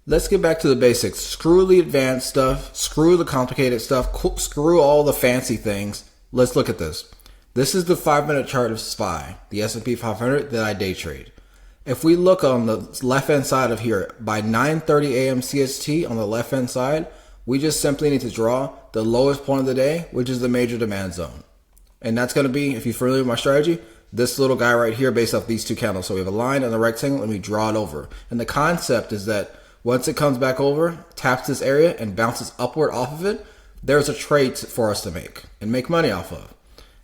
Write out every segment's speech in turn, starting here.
Let's get back to the basics. Screw the advanced stuff. Screw the complicated stuff. Screw all the fancy things. Let's look at this. This is the 5-minute chart of SPY, the S&P 500 that I day trade. If we look on the left-hand side of here, by 9:30 a.m. CST on the left-hand side, we just simply need to draw the lowest point of the day, which is the major demand zone. And that's going to be, if you're familiar with my strategy, this little guy right here based off these two candles. So we have a line and a rectangle and we draw it over. And the concept is that once it comes back over, taps this area and bounces upward off of it, there's a trade for us to make and make money off of.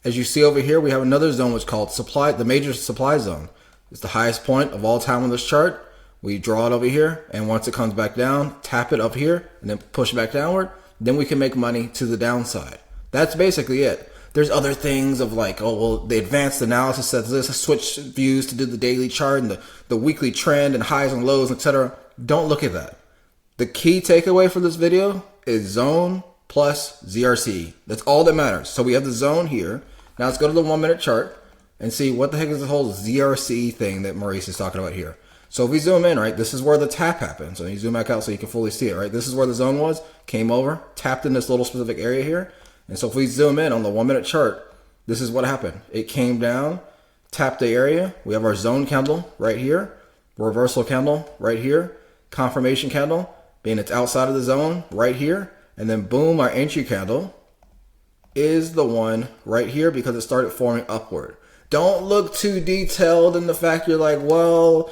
As you see over here, we have another zone which is called supply, the major supply zone. It's the highest point of all time on this chart. We draw it over here, and once it comes back down, tap it up here, and then push it back downward. Then we can make money to the downside. That's basically it. There's other things of like, oh, well, the advanced analysis says this, switch views to do the daily chart and the weekly trend and highs and lows, etc. Don't look at that. The key takeaway for this video is zone plus ZRCE. That's all that matters. So we have the zone here. Now let's go to the 1-minute chart and see what the heck is the whole ZRCE thing that Maurice is talking about here. So if we zoom in, right, this is where the tap happened. So you zoom back out so you can fully see it, right? This is where the zone was, came over, tapped in this little specific area here. And so if we zoom in on the 1-minute chart, this is what happened. It came down, tapped the area. We have our zone candle right here, reversal candle right here, confirmation candle, being it's outside of the zone right here. And then boom, our entry candle is the one right here because it started forming upward. Don't look too detailed in the fact you're like, well,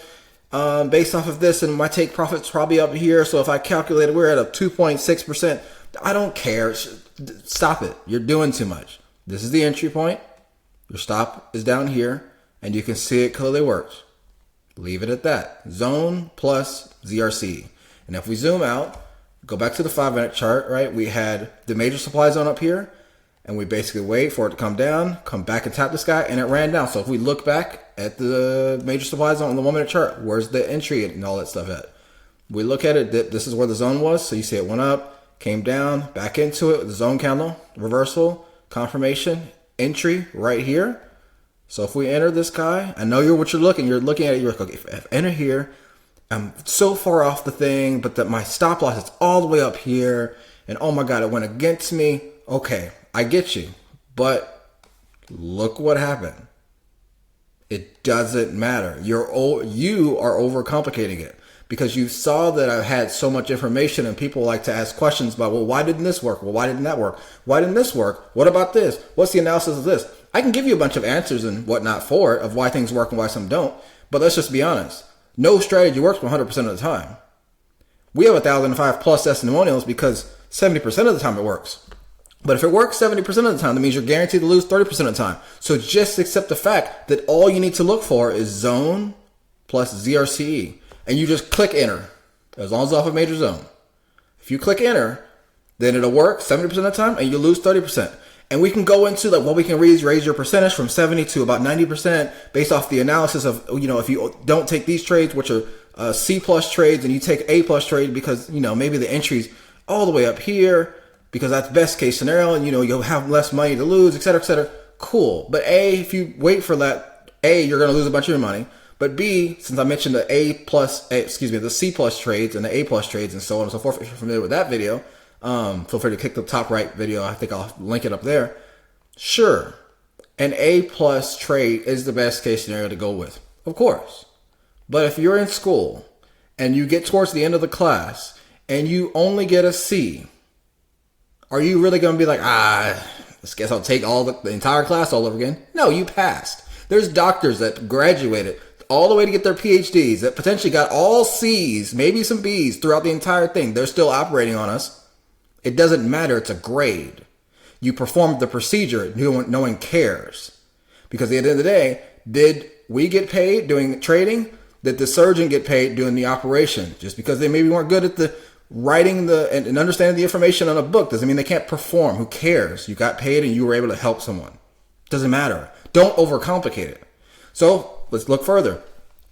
based off of this and my take profit's probably up here. So if I calculate it, we're at a 2.6%. I don't care. Stop it. You're doing too much. This is the entry point. Your stop is down here and you can see it clearly works. Leave it at that. Zone plus ZRC. And if we zoom out, go back to the 5-minute chart, right? We had the major supply zone up here. And we basically wait for it to come down, come back and tap this guy, and it ran down. So if we look back at the major supply zone on the 1-minute chart, where's the entry and all that stuff at? We look at it, this is where the zone was. So you see it went up, came down, back into it with the zone candle, reversal, confirmation, entry right here. So if we enter this guy, I know what you're looking at it, you're like, okay, if I enter here, I'm so far off the thing, but that my stop loss is all the way up here, and oh my God, it went against me. Okay. I get you, but look what happened. It doesn't matter. You are overcomplicating it because you saw that I had so much information and people like to ask questions about, well, why didn't this work? Well, why didn't that work? Why didn't this work? What about this? What's the analysis of this? I can give you a bunch of answers and whatnot for it of why things work and why some don't. But let's just be honest. No strategy works 100% of the time. We have 1,005 plus testimonials because 70% of the time it works. But if it works 70% of the time, that means you're guaranteed to lose 30% of the time. So just accept the fact that all you need to look for is zone plus ZRCE. And you just click enter, as long as it's off a major zone. If you click enter, then it'll work 70% of the time and you lose 30%. And we can go into like, well, we can raise your percentage from 70 to about 90% based off the analysis of, if you don't take these trades, which are C plus trades, and you take A plus trade because, maybe the entry's all the way up here, because that's best case scenario and you'll have less money to lose, et cetera, et cetera. Cool. But A, if you wait for that, A, you're going to lose a bunch of your money. But B, since I mentioned the the C plus trades and the A plus trades and so on and so forth, if you're familiar with that video, feel free to click the top right video. I think I'll link it up there. Sure. An A plus trade is the best case scenario to go with. Of course. But if you're in school and you get towards the end of the class and you only get a C, are you really going to be like, I guess I'll take all the entire class all over again? No, you passed. There's doctors that graduated all the way to get their PhDs that potentially got all C's, maybe some B's throughout the entire thing. They're still operating on us. It doesn't matter. It's a grade. You performed the procedure. No one cares. Because at the end of the day, did we get paid doing trading? Did the surgeon get paid doing the operation? Just because they maybe weren't good at the writing and understanding the information on a book doesn't mean they can't perform. Who cares? You got paid and you were able to help someone. Doesn't matter. Don't overcomplicate it. So let's look further,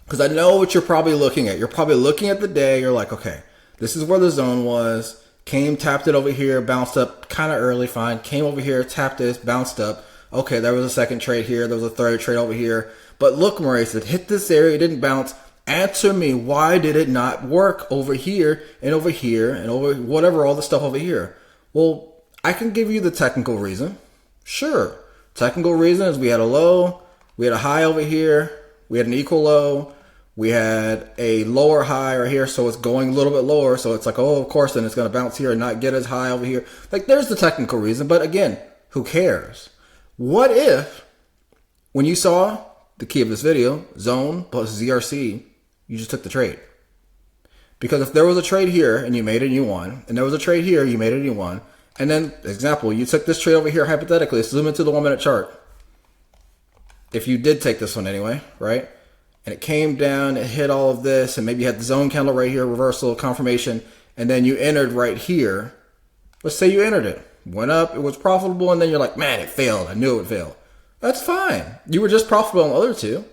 because I know what you're probably looking at. You're probably looking at the day. You're like, okay, this is where the zone was. Came, tapped it over here, bounced up kind of early, fine. Came over here, tapped this, bounced up. Okay, there was a second trade here. There was a third trade over here. But look, Maurice, it hit this area. It didn't bounce. Answer me, why did it not work over here and over here and over whatever, all the stuff over here? Well, I can give you the technical reason. Sure. Technical reason is we had a low, we had a high over here, we had an equal low, we had a lower high right here, so it's going a little bit lower, so it's like, oh, of course, then it's going to bounce here and not get as high over here. Like, there's the technical reason, but again, who cares? What if, when you saw the key of this video, zone plus ZRC, you just took the trade? Because if there was a trade here and you made it and you won, and there was a trade here, you made it and you won, and then, example, you took this trade over here, hypothetically, let's zoom into the 1 minute chart. If you did take this one anyway, right? And it came down, it hit all of this, and maybe you had the zone candle right here, reversal, confirmation, and then you entered right here. Let's say you entered it. Went up, it was profitable, and then you're like, man, it failed. I knew it would fail. That's fine. You were just profitable on the other two.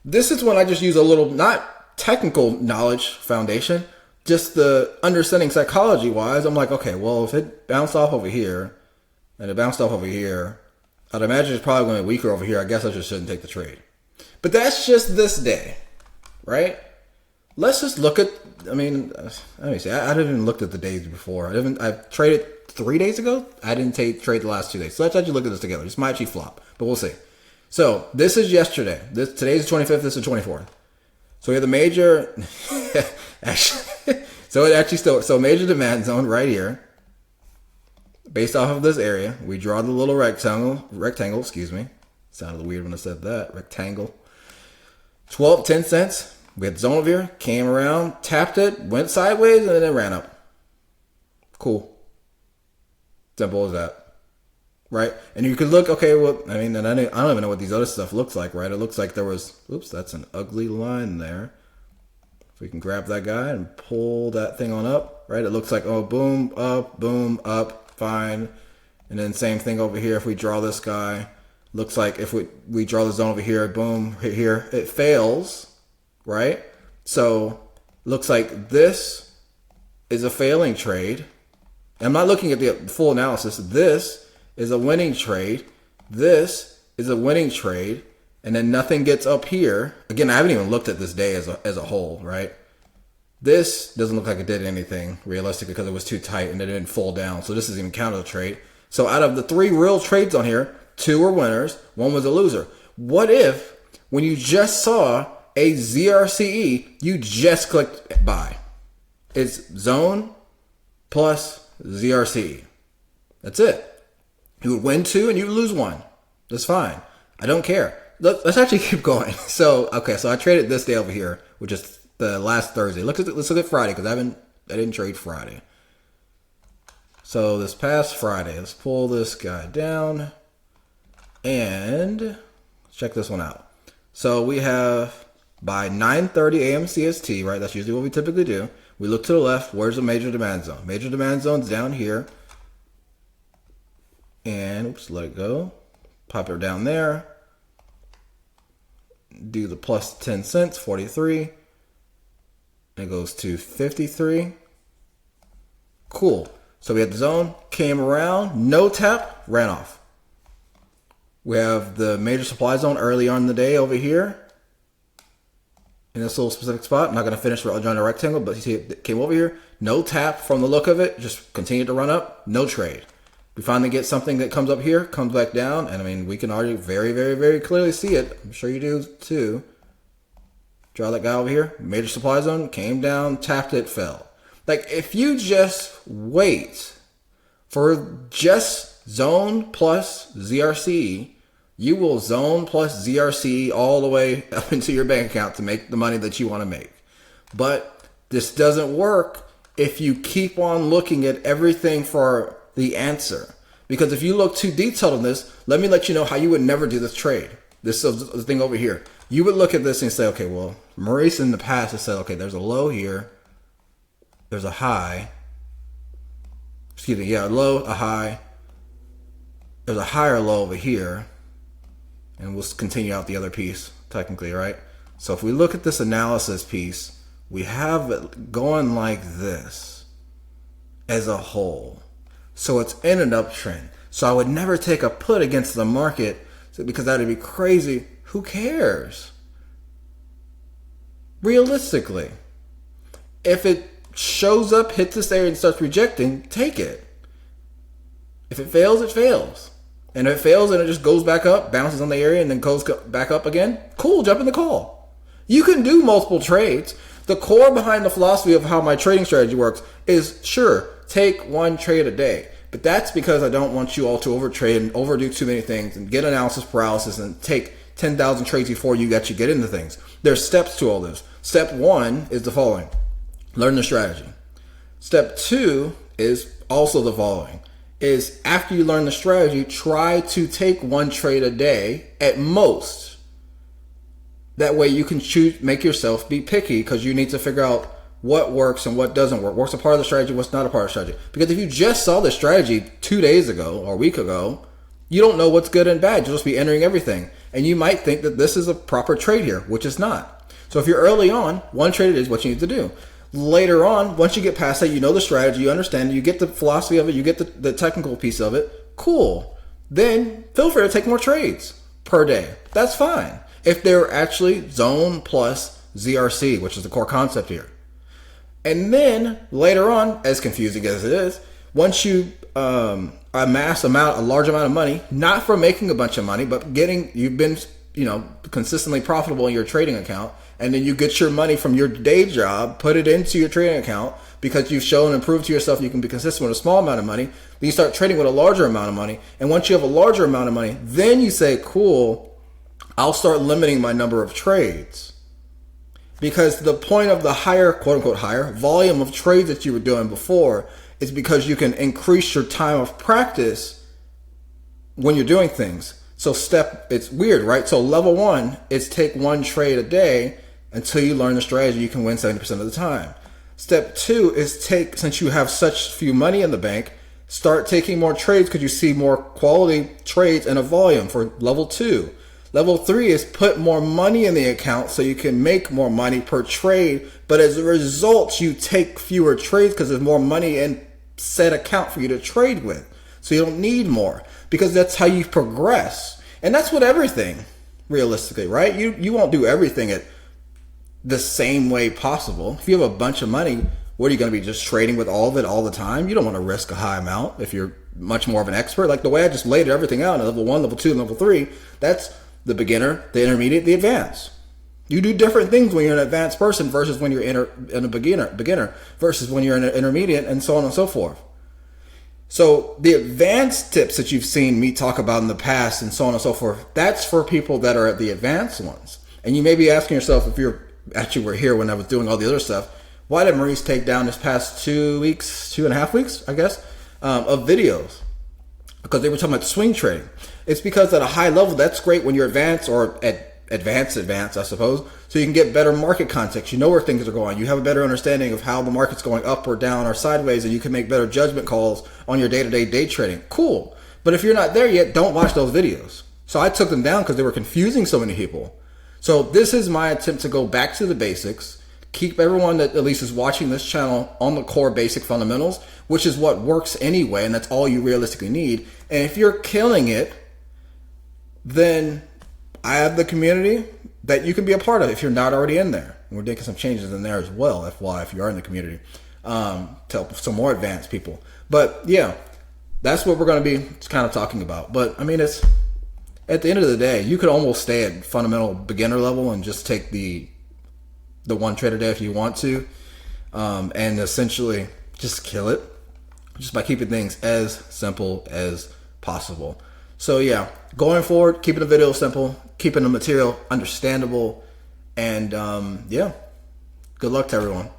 This is when I just use a little, not technical knowledge foundation, just the understanding psychology-wise. I'm like, okay, well, if it bounced off over here, and it bounced off over here, I'd imagine it's probably going to be weaker over here. I guess I just shouldn't take the trade. But that's just this day, right? Let's just look at, I mean, let me see. I haven't even looked at the days before. I traded 3 days ago. I didn't trade the last 2 days. So let's actually look at this together. This might actually flop, but we'll see. So this is yesterday. Today's the 25th. This is the 24th. So we have the major, actually, so major demand zone right here. Based off of this area, we draw the little rectangle, excuse me. Sounded weird when I said that, rectangle. 10 cents. We had the zone over here, came around, tapped it, went sideways, and then it ran up. Cool. Simple as that. Right? And you could look, okay, well, I mean, and I don't even know what these other stuff looks like, right? It looks like there was, oops, that's an ugly line there. If we can grab that guy and pull that thing on up, right? It looks like, oh, boom, up, fine. And then same thing over here. If we draw this guy, looks like if we draw the zone over here, boom, hit here, it fails, right? So looks like this is a failing trade. I'm not looking at the full analysis. This is a winning trade. This is a winning trade. And then nothing gets up here. Again, I haven't even looked at this day as a whole, right? This doesn't look like it did anything realistically because it was too tight and it didn't fall down. So this isn't even counted a trade. So out of the 3 real trades on here, 2 were winners, 1 was a loser. What if when you just saw a ZRCE, you just clicked buy? It's zone plus ZRCE. That's it. You would win 2 and you would lose 1. That's fine. I don't care. Let's actually keep going. So, okay, so I traded this day over here, which is the last Thursday. Let's look at Friday because I didn't trade Friday. So this past Friday, let's pull this guy down and check this one out. So we have by 9:30 a.m. CST, right? That's usually what we typically do. We look to the left. Where's the major demand zone? Major demand zone's down here. And oops, let it go. Pop it down there. Do the plus 10 cents, 43. It goes to 53. Cool. So we had the zone, came around, no tap, ran off. We have the major supply zone early on in the day over here. In this little specific spot. I'm not going to finish on the rectangle, but you see it came over here. No tap from the look of it. Just continued to run up. No trade. We finally get something that comes up here, comes back down. And I mean, we can already very, very, very clearly see it. I'm sure you do too. Draw that guy over here. Major supply zone, came down, tapped it, fell. Like, if you just wait for just zone plus ZRCE, you will zone plus ZRCE all the way up into your bank account to make the money that you want to make. But this doesn't work if you keep on looking at everything for the answer. Because if you look too detailed on this, let me let you know how you would never do this trade. This is the thing over here. You would look at this and say, okay, well, Maurice in the past has said, okay, there's a low here. There's a high. Excuse me, yeah, a low, a high. There's a higher low over here. And we'll continue out the other piece, technically, right? So if we look at this analysis piece, we have it going like this as a whole. So it's in an uptrend. So I would never take a put against the market because that would be crazy. Who cares? Realistically, if it shows up, hits this area, and starts rejecting, take it. If it fails, it fails. And if it fails and it just goes back up, bounces on the area, and then goes back up again, cool, jump in the call. You can do multiple trades. The core behind the philosophy of how my trading strategy works is, sure, take one trade a day. But that's because I don't want you all to overtrade and overdo too many things and get analysis paralysis and take 10,000 trades before you actually get into things. There's steps to all this. Step 1 is the following. Learn the strategy. Step 2 is also the following. Is after you learn the strategy, try to take one trade a day at most. That way you can choose, make yourself be picky, because you need to figure out what works and what doesn't work. What's a part of the strategy, what's not a part of the strategy. Because if you just saw the strategy 2 days ago or a week ago, you don't know what's good and bad. You'll just be entering everything. And you might think that this is a proper trade here, which it's not. So if you're early on, one trade is what you need to do. Later on, once you get past that, you know the strategy, you understand, you get the philosophy of it, you get the technical piece of it, cool. Then feel free to take more trades per day. That's fine. If they're actually zone plus ZRCE, which is the core concept here. And then later on, as confusing as it is, once you amass a large amount of money, not from making a bunch of money, but you've been consistently profitable in your trading account, and then you get your money from your day job, put it into your trading account because you've shown and proved to yourself you can be consistent with a small amount of money. Then you start trading with a larger amount of money. And once you have a larger amount of money, then you say, cool, I'll start limiting my number of trades. Because the point of the higher, quote unquote, higher volume of trades that you were doing before is because you can increase your time of practice when you're doing things. So it's weird, right? So level 1 is take one trade a day until you learn the strategy. You can win 70% of the time. Step 2 is since you have such few money in the bank, start taking more trades because you see more quality trades and a volume for level 2. Level 3 is put more money in the account so you can make more money per trade. But as a result, you take fewer trades because there's more money in said account for you to trade with. So you don't need more, because that's how you progress. And that's with everything, realistically, right? You won't do everything at the same way possible. If you have a bunch of money, what are you going to be, just trading with all of it all the time? You don't want to risk a high amount if you're much more of an expert. Like the way I just laid everything out in level 1, level 2, and level 3, that's the beginner, the intermediate, the advanced. You do different things when you're an advanced person versus when you're in a beginner versus when you're in an intermediate, and so on and so forth. So the advanced tips that you've seen me talk about in the past and so on and so forth, that's for people that are at the advanced ones. And you may be asking yourself, if you're actually were here when I was doing all the other stuff, why did Maurice take down this past 2.5 weeks, I guess, of videos? Because they were talking about swing trading. It's because at a high level, that's great when you're advanced, or at advanced, I suppose, so you can get better market context. You know where things are going. You have a better understanding of how the market's going up or down or sideways, and you can make better judgment calls on your day-to-day day trading. Cool. But if you're not there yet, don't watch those videos. So I took them down because they were confusing so many people. So this is my attempt to go back to the basics, keep everyone that at least is watching this channel on the core basic fundamentals, which is what works anyway, and that's all you realistically need. And if you're killing it, then I have the community that you can be a part of if you're not already in there. And we're making some changes in there as well, FYI, if you are in the community, to help some more advanced people. But yeah, that's what we're going to be kind of talking about. But I mean, it's at the end of the day, you could almost stay at fundamental beginner level and just take the one trade a day if you want to, and essentially just kill it just by keeping things as simple as possible. So yeah, going forward, keeping the video simple, keeping the material understandable, and yeah, good luck to everyone.